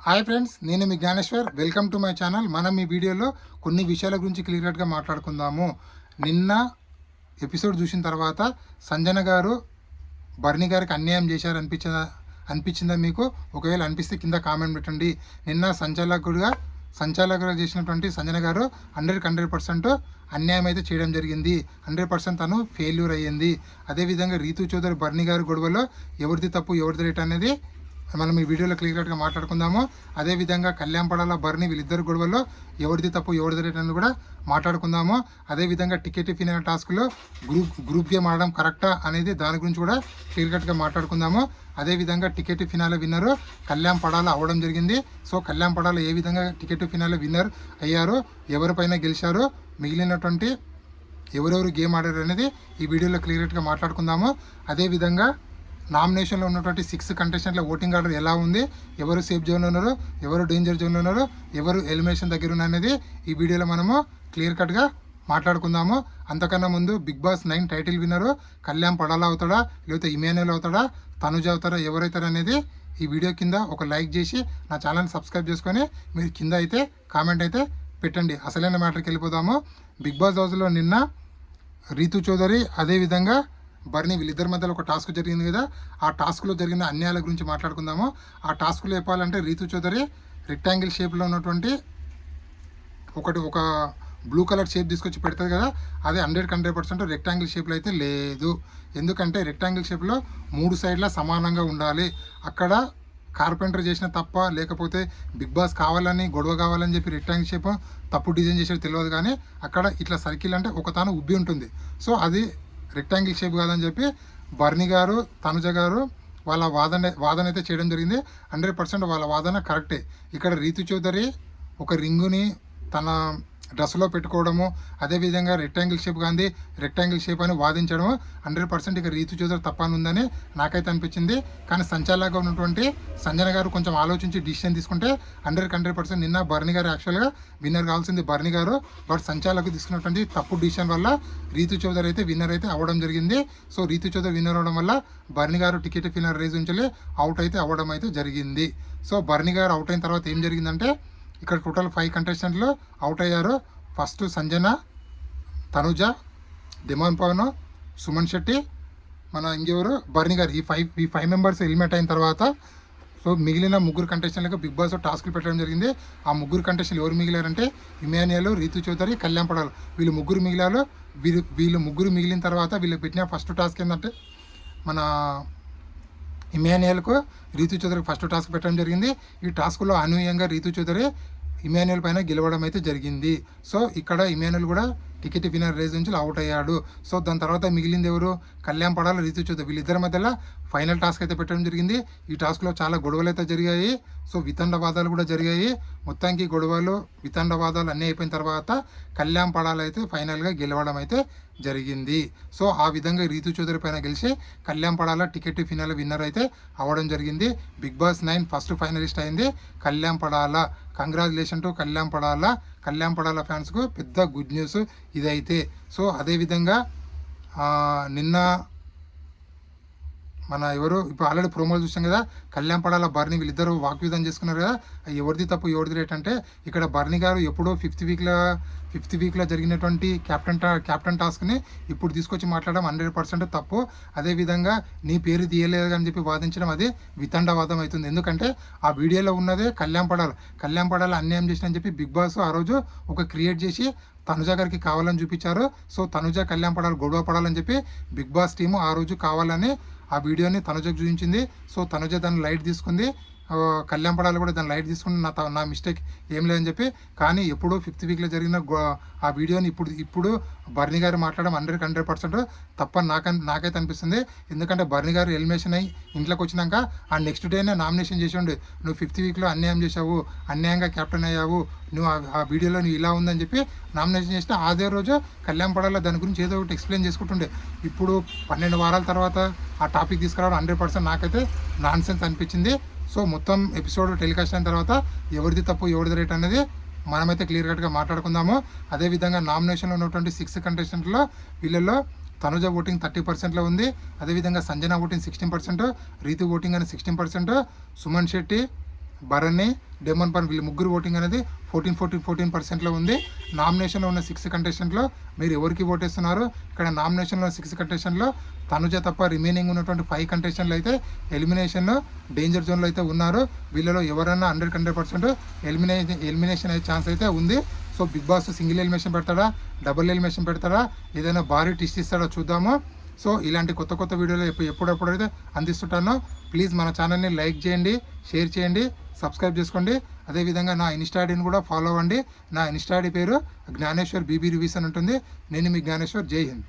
Hi friends, నేను మీ Gnaneshwar. Welcome to my channel. మనం ఈ వీడియోలో కొన్ని విషయాల గురించి క్లియర్గా మాట్లాడుకుందాము. నిన్న ఎపిసోడ్ చూసిన తర్వాత సంజన గారు బర్ని గారికి అన్యాయం చేశారు అనిపించిందా మీకు? ఒకవేళ అనిపిస్తే కింద కామెంట్ పెట్టండి. నిన్న సంచాలకుగా చేసినటువంటి సంజన గారు 100% అన్యాయం అయితే చేయడం జరిగింది. 100% తను ఫెయిల్యూర్ అయ్యింది. అదేవిధంగా రీతు చౌదరి బర్ని గారి గొడవలో ఎవరిది తప్పు ఎవరిది రైట్ అనేది మనం ఈ వీడియోలో క్లియర్గా మాట్లాడుకుందాము. అదేవిధంగా కళ్యాణపడాల బర్ని వీళ్ళిద్దరు గొడవల్లో ఎవరిది తప్పు ఎవరిది రైట్ అని కూడా మాట్లాడుకుందాము. అదేవిధంగా టికెట్ ఫినాల టాస్క్లో గ్రూప్ గేమ్ ఆడడం కరెక్టా అనేది దాని గురించి కూడా క్లియర్గా మాట్లాడుకుందాము. అదేవిధంగా టికెట్ ఫినాల విన్నరు కళ్యాణపడాల అవ్వడం జరిగింది. సో కళ్యాణపడాల ఏ విధంగా టికెట్ ఫినాల విన్నర్ అయ్యారు, ఎవరిపైన గెలిచారు, మిగిలినటువంటి ఎవరెవరు గేమ్ ఆడారు అనేది ఈ వీడియోలో క్లియర్గా మాట్లాడుకుందాము. అదేవిధంగా నామినేషన్లో ఉన్నటువంటి 6 కంటెస్టెంట్ల ఓటింగ్ ఆర్డర్ ఎలా ఉంది, ఎవరు సేఫ్ జోన్లో ఉన్నారు, ఎవరు డేంజర్ జోన్లో ఉన్నారు, ఎవరు ఎలిమినేషన్ దగ్గర ఉన్నారనేది ఈ వీడియోలో మనము క్లియర్ కట్గా మాట్లాడుకుందాము. అంతకన్నా ముందు బిగ్ బాస్ 9 టైటిల్ విన్నరు కళ్యాణ్ పడాలా అవుతాడా, లేకపోతే ఇమాన్యుయల్ అవుతాడా, తనుజ అవుతారా, ఎవరైతారా అనేది ఈ వీడియో కింద ఒక లైక్ చేసి నా ఛానల్ని సబ్స్క్రైబ్ చేసుకొని మీరు కింద అయితే కామెంట్ అయితే పెట్టండి. అసలైన మ్యాటర్కి వెళ్ళిపోదాము. బిగ్ బాస్ హౌస్లో నిన్న రీతు చౌదరి అదేవిధంగా బర్ని వీళ్ళిద్దరి మధ్యలో ఒక టాస్క్ జరిగింది కదా, ఆ టాస్క్లో జరిగిన అన్యాయాల గురించి మాట్లాడుకుందాము. ఆ టాస్క్లో చెప్పాలంటే రీతు చౌదరి రెక్టాంగిల్ షేప్లో ఉన్నటువంటి ఒక బ్లూ కలర్ షేప్ తీసుకొచ్చి పెడుతుంది కదా, అది 100% రెక్టాంగిల్ షేప్లో అయితే లేదు. ఎందుకంటే రెక్టాంగిల్ షేప్లో 3 సైడ్ల సమానంగా ఉండాలి. అక్కడ కార్పెంటర్ చేసిన తప్ప, లేకపోతే బిగ్ బాస్ కావాలని గొడవ కావాలని చెప్పి రెక్టాంగిల్ షేప్ తప్పు డిజైన్ చేసేది తెలియదు. కానీ అక్కడ ఇట్లా సర్కిల్ అంటే ఒక తాను ఉబ్బి ఉంటుంది. సో అది రెక్టాంగిల్ షేప్ కాదని చెప్పి బర్ని గారు తనుజ గారు వాళ్ళ వాదన అయితే చేయడం జరిగింది. 100% వాళ్ళ వాదన కరెక్టే. ఇక్కడ రీతు చౌదరి ఒక రింగుని తన డ్రెస్లో పెట్టుకోవడము, అదేవిధంగా రెక్టాంగిల్ షేప్ కానీ రెక్టాంగిల్ షేప్ అని వాదించడము 100% ఇక రీతు చౌదరి తప్పని ఉందని నాకైతే అనిపించింది. కానీ సంచాలకుగా ఉన్నటువంటి సంజన గారు కొంచెం ఆలోచించి డిసిషన్ తీసుకుంటే 100% నిన్న బర్ని గారు యాక్చువల్గా విన్నర్ కావాల్సింది బర్ని గారు. బట్ సంచాలకు తీసుకున్నటువంటి తప్పు డిసిషన్ వల్ల రీతు చౌదరి అయితే విన్నర్ అయితే అవ్వడం జరిగింది. సో రీతు చౌదరి విన్నర్ అవ్వడం వల్ల బర్ని గారు టికెట్ ఫిన్నర్ రేజ్ నుంచి అవుట్ అయితే అవ్వడం అయితే జరిగింది. సో బర్ని గారు అవుట్ అయిన తర్వాత ఏం జరిగిందంటే ఇక్కడ టోటల్ 5 కంటెస్టెంట్లు అవుట్ అయ్యారు. ఫస్ట్ సంజన, తనుజ, దిమాన్ పవన్, సుమన్ శెట్టి, మన ఇంకెవరు బర్ని గారు. ఈ ఫైవ్ మెంబర్స్ ఎలిమినేట్ అయిన తర్వాత సో మిగిలిన 3 కంటెస్టెంట్లకు బిగ్ బాస్ టాస్క్లు పెట్టడం జరిగింది. ఆ 3 కంటెస్టెంట్లు ఎవరు మిగిలారంటే ఇమాన్యుయల్, రీతు చౌదరి, కళ్యాణ్ పడాలి. వీళ్ళు 3 మిగిలారు. వీళ్ళు 3 మిగిలిన తర్వాత వీళ్ళు పెట్టిన ఫస్ట్ టాస్క్ ఏంటంటే మన ఇమాన్యుయల్కు రీతు చౌదరికి ఫస్ట్ టాస్క్ పెట్టడం జరిగింది. ఈ టాస్క్లో అనూహ్యంగా రీతు చౌదరి ఇమాన్యుయల్ పైన గెలవడం అయితే జరిగింది. సో ఇక్కడ ఇమాన్యుయల్ కూడా టికెట్ విన్నర్ రేస్ నుంచి అవుట్ అయ్యాడు. సో దాని తర్వాత మిగిలింది ఎవరు? కళ్యాణ్ పడాలి, రీతు చౌదరి. వీళ్ళిద్దరి మధ్యలో ఫైనల్ టాస్క్ అయితే పెట్టడం జరిగింది. ఈ టాస్క్లో చాలా గొడవలు అయితే జరిగాయి. సో వితండవాదాలు కూడా జరిగాయి. మొత్తానికి గొడవలు వితండవాదాలు అన్నీ అయిపోయిన తర్వాత కళ్యాణ్ పడాలి అయితే ఫైనల్గా గెలవడం అయితే జరిగింది. సో ఆ విధంగా రీతు చౌదరి పైన గెలిచి Kalyan Padala ticket phenol winner అయితే అవ్వడం జరిగింది. బిగ్ బాస్ 9 ఫస్ట్ ఫైనలిస్ట్ అయింది కళ్యాణ్ పడాల. కంగ్రాచులేషన్ టు కళ్యాణ్ పడాల ఫ్యాన్స్కు పెద్ద గుడ్ న్యూస్ ఇదైతే. సో అదేవిధంగా నిన్న మన ఎవరు ఇప్పుడు ఆల్రెడీ ప్రోమోలు చూసాం కదా, కళ్యాణ్ పడాల బర్ని వీళ్ళిద్దరూ వాగ్విధం చేసుకున్నారు కదా, ఎవరిది తప్పు ఎవరిది రైట్ అంటే ఇక్కడ బర్ని గారు ఎప్పుడో ఫిఫ్త్ వీక్లో జరిగినటువంటి క్యాప్టెన్ టాస్క్ని ఇప్పుడు తీసుకొచ్చి మాట్లాడడం 100% తప్పు. అదేవిధంగా నీ పేరు తీయలేదు అని చెప్పి వాదించడం అది వితండవాదం అవుతుంది. ఎందుకంటే ఆ వీడియోలో ఉన్నదే కళ్యాణ్ పడాల అన్యాయం చేసిన చెప్పి బిగ్ బాస్ ఆ రోజు ఒక క్రియేట్ చేసి తనుజ గారికి కావాలని చూపించారు. సో తనుజ కళ్యాణ్ పడాలి గొడవ పడాలని చెప్పి బిగ్ బాస్ టీము ఆ రోజు కావాలని ఆ వీడియోని తనుజకు చూపించింది. సో తనుజ దాన్ని లైట్ తీసుకుంది, కళ్యాణ్ పడాలి కూడా దాన్ని లైట్ తీసుకుని నా మిస్టేక్ ఏం లేదని చెప్పి. కానీ ఎప్పుడు ఫిఫ్త్ వీక్లో జరిగిన ఆ వీడియోని ఇప్పుడు బర్ని గారు మాట్లాడడం 100% తప్పని నాకైతే అనిపిస్తుంది. ఎందుకంటే బర్ని గారు ఎలిమినేషన్ అయ్యి ఇంట్లోకి వచ్చినాక ఆ నెక్స్ట్ డేనే నామినేషన్ చేసిండు. నువ్వు ఫిఫ్త్ వీక్లో అన్యాయం చేశావు, అన్యాయంగా క్యాప్టెన్ అయ్యావు, నువ్వు ఆ వీడియోలో నువ్వు ఇలా ఉందని చెప్పి నామినేషన్ చేస్తే అదే రోజు కళ్యాణ్ పడాల దాని గురించి ఏదో ఒకటి ఎక్స్ప్లెయిన్ చేసుకుంటుండే. ఇప్పుడు 12 వారాల తర్వాత ఆ టాపిక్ తీసుకురావడం 100% నాకైతే నాన్సెన్స్ అనిపించింది. సో మొత్తం ఎపిసోడ్ టెలికాస్ట్ అయిన తర్వాత ఎవరిది తప్పు ఎవరిది రైట్ అనేది మనమైతే క్లియర్ కట్గా మాట్లాడుకుందాము. అదేవిధంగా నామినేషన్లో ఉన్నటువంటి 6 కంటెస్టెంట్లో వీళ్ళల్లో తనుజ ఓటింగ్ 30%లో ఉంది. అదేవిధంగా సంజన ఓటింగ్ 16%, రీతు ఓటింగ్ అని 16%, సుమన్ శెట్టి, భరణి, డెమన్ పన్ వీళ్ళు ముగ్గురు ఓటింగ్ అనేది 14% ఉంది. నామినేషన్లో ఉన్న 6 కంటెస్టెంట్లో మీరు ఎవరికి ఓటేస్తున్నారు? ఇక్కడ నామినేషన్లో 6 కంటెస్టెంట్లో తనుజ తప్ప రిమైనింగ్ ఉన్నటువంటి 5 కంటెస్టెంట్లు అయితే ఎలిమినేషన్లో డేంజర్ జోన్లో అయితే ఉన్నారు. వీళ్ళలో ఎవరన్నా 100% ఎలిమినేషన్ అయ్యే ఛాన్స్ అయితే ఉంది. So Bigg Boss single elimination పెడతాడా, డబుల్ ఎలిమినేషన్ పెడతాడా, ఏదైనా భారీ ట్విస్ట్ ఇస్తాడో చూద్దాము. సో ఇలాంటి కొత్త వీడియోలు ఎప్పుడైతే అందిస్తుంటానో ప్లీజ్ మన ఛానల్ని లైక్ చేయండి, షేర్ చేయండి, సబ్స్క్రైబ్ చేసుకోండి. అదేవిధంగా నా ఇన్స్టా ఐడిని కూడా ఫాలో అవ్వండి. నా ఇన్స్టా ఐడి పేరు జ్ఞానేశ్వర్ బీబీ రివ్యూస్ అని ఉంటుంది. నేను మీ జ్ఞానేశ్వర్. జై హింద్.